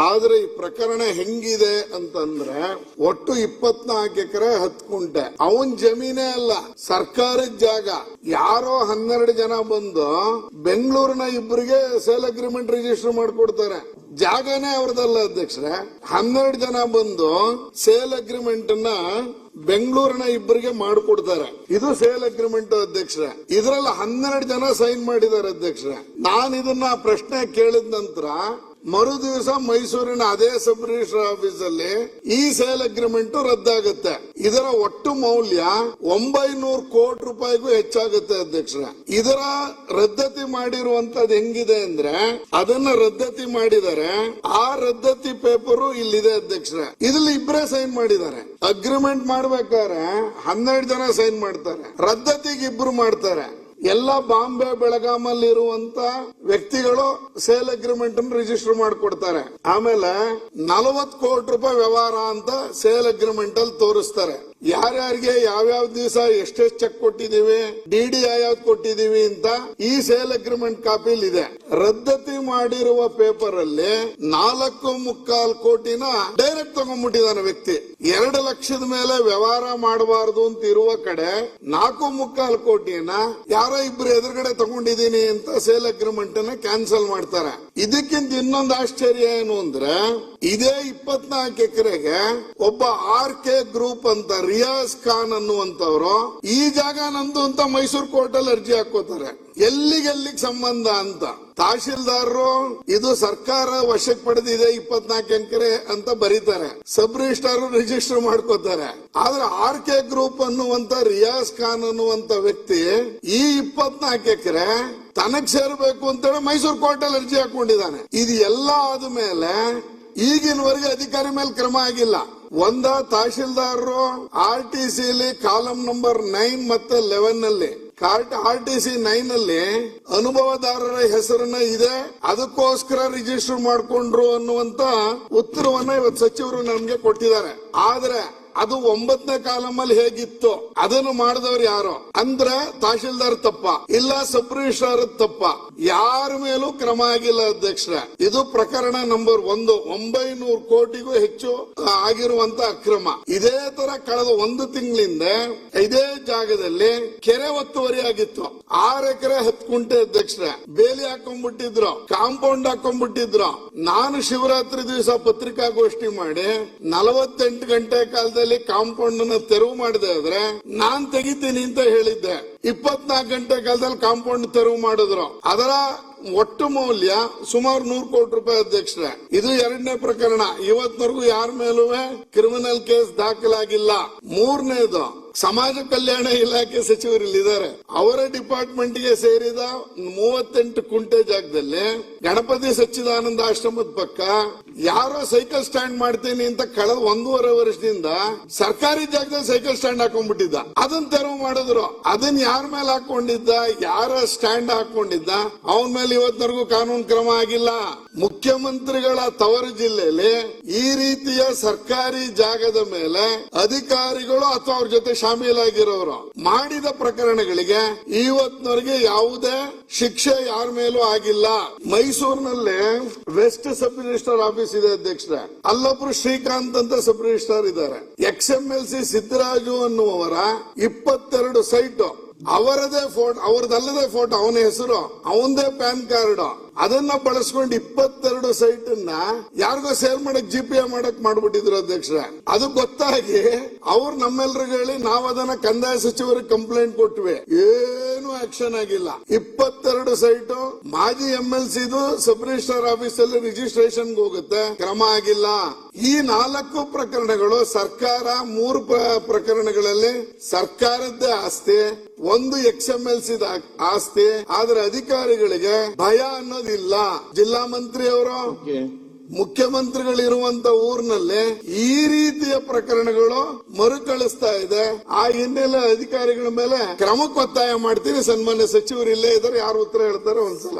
ಆದ್ರೆ ಈ ಪ್ರಕರಣ ಹೆಂಗಿದೆ ಅಂತಂದ್ರೆ ಒಟ್ಟು 24 ಎಕರೆ 10 ಕುಂಟೆ ಅವನ್ ಜಮೀನೇ ಅಲ್ಲ, ಸರ್ಕಾರದ ಜಾಗ. ಯಾರೋ 12 ಜನ ಬಂದು ಬೆಂಗಳೂರಿನ ಇಬ್ಬರಿಗೆ ಸೇಲ್ ಅಗ್ರಿಮೆಂಟ್ ರಿಜಿಸ್ಟರ್ ಮಾಡ್ಕೊಡ್ತಾರೆ. ಜಾಗನೇ ಅವ್ರದಲ್ಲ ಅಧ್ಯಕ್ಷರೇ. 12 ಜನ ಬಂದು ಸೇಲ್ ಅಗ್ರಿಮೆಂಟ್ ನ ಬೆಂಗಳೂರಿನ ಇಬ್ಬರಿಗೆ ಮಾಡಿಕೊಡ್ತಾರೆ. ಇದು ಸೇಲ್ ಅಗ್ರಿಮೆಂಟ್ ಅಧ್ಯಕ್ಷರೇ. ಇದರಲ್ಲಿ 12 ಜನ ಸೈನ್ ಮಾಡಿದ್ದಾರೆ ಅಧ್ಯಕ್ಷರೇ. ನಾನು ಇದನ್ನ ಪ್ರಶ್ನೆ ಕೇಳಿದ ನಂತರ ಮರು ದಿವಸ ಮೈಸೂರಿನ ಅದೇ ಸಬ್ ರಿಜಿಸ್ಟರ್ ಆಫೀಸ್ ಅಲ್ಲಿ ಈ ಸೇಲ್ ಅಗ್ರಿಮೆಂಟ್ ರದ್ದಾಗುತ್ತೆ. ಇದರ ಒಟ್ಟು ಮೌಲ್ಯ 900 ಕೋಟಿ ರೂಪಾಯಿಗೂ ಹೆಚ್ಚಾಗುತ್ತೆ ಅಧ್ಯಕ್ಷರೇ. ಇದರ ರದ್ದತಿ ಮಾಡಿರುವಂತದ್ದು ಹೆಂಗಿದೆ ಅಂದ್ರೆ ಅದನ್ನ ರದ್ದತಿ ಮಾಡಿದರೆ ಆ ರದ್ದತಿ ಪೇಪರು ಇಲ್ಲಿದೆ ಅಧ್ಯಕ್ಷರೇ. ಇದ್ರಲ್ಲಿ ಇಬ್ಬರೇ ಸೈನ್ ಮಾಡಿದ್ದಾರೆ. ಅಗ್ರಿಮೆಂಟ್ ಮಾಡ್ಬೇಕಾದ್ರೆ 12 ಜನ ಸೈನ್ ಮಾಡ್ತಾರೆ, ರದ್ದತಿಗೆ ಇಬ್ರು ಮಾಡ್ತಾರೆ. ಎಲ್ಲ ಬಾಂಬೆ ಬೆಳಗಾಮಲ್ಲಿ ಇರುವಂತ ವ್ಯಕ್ತಿಗಳು ಸೇಲ್ ಅಗ್ರಿಮೆಂಟ್ ರಿಜಿಸ್ಟರ್ ಮಾಡಿಕೊಡ್ತಾರೆ. ಆಮೇಲೆ 40 ಕೋಟಿ ರೂಪಾಯಿ ವ್ಯವಹಾರ ಅಂತ ಸೇಲ್ ಅಗ್ರಿಮೆಂಟ್ ಅಲ್ಲಿ ತೋರಿಸ್ತಾರೆ. ಯಾರ್ಯಾರಿಗೆ ಯಾವ್ಯಾವ ದಿವಸ ಎಷ್ಟೆಷ್ಟು ಚೆಕ್ ಕೊಟ್ಟಿದೀವಿ, ಡಿಡಿ ಯಾವ್ಯಾವ್ದು ಕೊಟ್ಟಿದೀವಿ ಅಂತ ಈ ಸೇಲ್ ಅಗ್ರಿಮೆಂಟ್ ಕಾಪಿಲ್ ಇದೆ. ರದ್ದತಿ ಮಾಡಿರುವ ಪೇಪರ್ ಅಲ್ಲಿ 4.25 ಕೋಟಿನ ಡೈರೆಕ್ಟ್ ತಗೊಂಡ್ಬಿಟ್ಟಿದ್ದಾನೆ ವ್ಯಕ್ತಿ. 2 ಲಕ್ಷದ ಮೇಲೆ ವ್ಯವಹಾರ ಮಾಡಬಾರದು ಅಂತ ಇರುವ ಕಡೆ 4.25 ಕೋಟಿನ ಯಾರೋ ಇಬ್ರು ಎದುರುಗಡೆ ತಗೊಂಡಿದೀನಿ ಅಂತ ಸೇಲ್ ಅಗ್ರಿಮೆಂಟ್ ಅನ್ನ ಕ್ಯಾನ್ಸಲ್ ಮಾಡ್ತಾರೆ. ಇದಕ್ಕಿಂತ ಇನ್ನೊಂದು ಆಶ್ಚರ್ಯ ಏನು ಅಂದ್ರೆ ಇದೇ 24 ಎಕರೆಗೆ ಒಬ್ಬ RK ಗ್ರೂಪ್ ಅಂತ ರಿಯಾಜ್ ಖಾನ್ ಅನ್ನುವಂತವ್ರು ಈ ಜಾಗ ನಂದು ಅಂತ ಮೈಸೂರು ಕೋರ್ಟ್ ಅಲ್ಲಿ ಅರ್ಜಿ ಹಾಕೋತಾರೆ. ಎಲ್ಲಿಗೆ ಸಂಬಂಧ ಅಂತ ತಹಶೀಲ್ದಾರರು ಇದು ಸರ್ಕಾರ ವಶಕ್ಕೆ ಪಡೆದಿದೆ 24 ಎಕರೆ ಅಂತ ಬರೀತಾರೆ. ಸಬ್ ರಿಜಿಸ್ಟ್ರಾರ್ ರಿಜಿಸ್ಟರ್ ಮಾಡ್ಕೋತಾರೆ. ಆದ್ರೆ RK ಗ್ರೂಪ್ ಅನ್ನುವಂತ ರಿಯಾಜ್ ಖಾನ್ ಅನ್ನುವಂತ ವ್ಯಕ್ತಿ ಈ 24 ಎಕರೆ ತನಗ್ ಸೇರ್ಬೇಕು ಅಂತೇಳಿ ಮೈಸೂರು ಕೋರ್ಟ್ ಅಲ್ಲಿ ಅರ್ಜಿ ಹಾಕೊಂಡಿದ್ದಾನೆ. ಇದು ಎಲ್ಲ ಆದ್ಮೇಲೆ ಈಗಿನವರೆಗೆ ಅಧಿಕಾರಿ ಮೇಲೆ ಕ್ರಮ ಆಗಿಲ್ಲ. ತಹಶೀಲ್ದಾರರು RTC ಕಾಲಂ ನಂಬರ್ 9 ಮತ್ತೆ 11 ನಲ್ಲಿ RTC 9 ಅಲ್ಲಿ ಅನುಭವದಾರರ ಹೆಸರನ್ನ ಇದೆ, ಅದಕ್ಕೋಸ್ಕರ ರಿಜಿಸ್ಟರ್ ಮಾಡ್ಕೊಂಡ್ರು ಅನ್ನುವಂತ ಉತ್ತರವನ್ನ ಇವತ್ತು ಸಚಿವರು ನಮ್ಗೆ ಕೊಟ್ಟಿದ್ದಾರೆ. ಆದ್ರೆ ಅದು 9ನೇ ಕಾಲಮಲ್ಲಿ ಹೇಗಿತ್ತು ಅದನ್ನು ಮಾಡಿದವರು ಯಾರು ಅಂದ್ರೆ ತಹಶೀಲ್ದಾರ್ ತಪ್ಪ ಇಲ್ಲ ಸಬ್ ರಿಜಿಸ್ಟ್ರಾರ್ ತಪ್ಪ, ಯಾರ ಮೇಲೂ ಕ್ರಮ ಆಗಿಲ್ಲ ಅಧ್ಯಕ್ಷರೇ. ಇದು ಪ್ರಕರಣ ನಂಬರ್ 1. 900 ಕೋಟಿಗೂ ಹೆಚ್ಚು ಆಗಿರುವಂತ ಅಕ್ರಮ. ಇದೇ ತರ ಕಳೆದ 1 ತಿಂಗಳಿಂದ ಇದೇ ಜಾಗದಲ್ಲಿ ಕೆರೆ ಒತ್ತುವರಿ ಆಗಿತ್ತು. 6 ಎಕರೆ 10 ಕುಂಟೆ ಅಧ್ಯಕ್ಷರೇ. ಬೇಲಿ ಹಾಕೊಂಡ್ಬಿಟ್ಟಿದ್ರು, ಕಾಂಪೌಂಡ್ ಹಾಕೊಂಡ್ಬಿಟ್ಟಿದ್ರು. ನಾನು ಶಿವರಾತ್ರಿ ದಿವಸ ಪತ್ರಿಕಾಗೋಷ್ಠಿ ಮಾಡಿ 48 ಗಂಟೆ ಕಾಲದಲ್ಲಿ ಕಾಂಪೌಂಡ್ ಅನ್ನು ತೆರವು ಮಾಡದೆ ಆದ್ರೆ ನಾನ್ ತೆಗಿತೀನಿ ಅಂತ ಹೇಳಿದ್ದೆ. 24 ಗಂಟೆ ಕಾಲದಲ್ಲಿ ಕಾಂಪೌಂಡ್ ತೆರವು ಮಾಡಿದ್ರು. ಅದರ ಒಟ್ಟು ಮೌಲ್ಯ ಸುಮಾರು 100 ಕೋಟಿ ರೂಪಾಯಿ ಅಧ್ಯಕ್ಷರೇ. ಇದು 2ನೇ ಪ್ರಕರಣ. ಇವತ್ತಿನವರೆಗೂ ಯಾರ ಮೇಲೂ ಕ್ರಿಮಿನಲ್ ಕೇಸ್ ದಾಖಲಾಗಿಲ್ಲ. 3ನೇದು ಸಮಾಜ ಕಲ್ಯಾಣ ಇಲಾಖೆ ಸಚಿವರು ಇಲ್ಲಿದ್ದಾರೆ. ಅವರ ಡಿಪಾರ್ಟ್ಮೆಂಟ್ ಗೆ ಸೇರಿದ 38 ಕುಂಟೆ ಜಾಗದಲ್ಲಿ ಗಣಪತಿ ಸಚ್ಚಿದಾನಂದ ಆಶ್ರಮದ ಪಕ್ಕ ಯಾರೋ ಸೈಕಲ್ ಸ್ಟ್ಯಾಂಡ್ ಮಾಡ್ತೀನಿ ಅಂತ ಕಳೆದ 1.5 ವರ್ಷದಿಂದ ಸರ್ಕಾರಿ ಜಾಗದಲ್ಲಿ ಸೈಕಲ್ ಸ್ಟ್ಯಾಂಡ್ ಹಾಕೊಂಡ್ಬಿಟ್ಟಿದ್ದ. ಅದನ್ನ ತೆರವು ಮಾಡಿದ್ರು. ಅದನ್ನ ಯಾರ ಮೇಲೆ ಹಾಕೊಂಡಿದ್ದ, ಯಾರ ಸ್ಟ್ಯಾಂಡ್ ಹಾಕೊಂಡಿದ್ದ, ಅವನ ಮೇಲೆ ಇವತ್ತಿನವರೆಗೂ ಕಾನೂನು ಕ್ರಮ ಆಗಿಲ್ಲ. ಮುಖ್ಯಮಂತ್ರಿಗಳ ತವರು ಜಿಲ್ಲೆಯಲ್ಲಿ ಈ ರೀತಿಯ ಸರ್ಕಾರಿ ಜಾಗದ ಮೇಲೆ ಅಧಿಕಾರಿಗಳು ಅಥವಾ ಅವ್ರ ಜೊತೆ ಶಾಮೀಲಾಗಿರೋರು ಮಾಡಿದ ಪ್ರಕರಣಗಳಿಗೆ ಇವತ್ತಿನವರೆಗೆ ಯಾವುದೇ ಶಿಕ್ಷೆ ಯಾರ ಮೇಲೂ ಆಗಿಲ್ಲ. ಮೈಸೂರಿನಲ್ಲಿ ವೆಸ್ಟ್ ಸಬ್ ರಿಜಿಸ್ಟ್ರಾರ್ ಆಫೀಸ್ ಇದೆ ಅಧ್ಯಕ್ಷರೇ. ಅಲ್ಲೊಬ್ರು ಶ್ರೀಕಾಂತ್ ಅಂತ ಸಬ್ ರಿಜಿಸ್ಟ್ರಾರ್ ಇದ್ದಾರೆ. XMLC ಸಿದ್ದರಾಜು ಅನ್ನುವವರ 22 ಸೈಟ್ ಅವರದೇ ಫೋಟೋ, ಅವರದಲ್ಲದೆ ಫೋಟೋ, ಅವನ ಹೆಸರು, ಅವನದೇ ಪ್ಯಾನ್ ಕಾರ್ಡ್, ಅದನ್ನ ಬಳಸ್ಕೊಂಡು 22 ಸೈಟ್ ಅನ್ನ ಯಾರಿಗೋ ಸೇಲ್ ಮಾಡಕ್ GPA ಮಾಡಕ್ ಮಾಡ್ಬಿಟ್ಟಿದ್ರು ಅಧ್ಯಕ್ಷರೇ. ಅದು ಗೊತ್ತಾಗಿ ಅವ್ರು ನಮ್ಮೆಲ್ರಿಗೂ ಹೇಳಿ ನಾವ್ ಅದನ್ನ ಕಂದಾಯ ಸಚಿವರಿಗೆ ಕಂಪ್ಲೇಂಟ್ ಕೊಟ್ವಿ. ಏನು ಆಕ್ಷನ್ ಆಗಿಲ್ಲ. 22 ಸೈಟ್ ಮಾಜಿ MLC ಸಬ್ ರಿಜಿಸ್ಟ್ರಾರ್ ಆಫೀಸ್ ಅಲ್ಲಿ ರಿಜಿಸ್ಟ್ರೇಷನ್ ಹೋಗುತ್ತೆ, ಕ್ರಮ ಆಗಿಲ್ಲ. ಈ 4 ಪ್ರಕರಣಗಳು ಸರ್ಕಾರ, 3 ಪ್ರಕರಣಗಳಲ್ಲಿ ಸರ್ಕಾರದ್ದೇ ಆಸ್ತಿ, 1 XMLC ಆಸ್ತಿ. ಆದ್ರೆ ಅಧಿಕಾರಿಗಳಿಗೆ ಭಯ ಅನ್ನೋದಿಲ್ಲ. ಜಿಲ್ಲಾ ಮಂತ್ರಿಯವರು, ಮುಖ್ಯಮಂತ್ರಿಗಳಿರುವಂತ ಊರಿನಲ್ಲಿ ಈ ರೀತಿಯ ಪ್ರಕರಣಗಳು ಮರುಕಳಿಸ್ತಾ ಇದೆ. ಆ ಹಿನ್ನೆಲೆ ಅಧಿಕಾರಿಗಳ ಮೇಲೆ ಕ್ರಮಕ್ಕೆ ಒತ್ತಾಯ ಮಾಡ್ತೀನಿ. ಸನ್ಮಾನ್ಯ ಸಚಿವರು ಇಲ್ಲೇ ಇದ್ದಾರೆ, ಯಾರು ಉತ್ತರ ಹೇಳ್ತಾರೆ ಒಂದ್ಸಲ.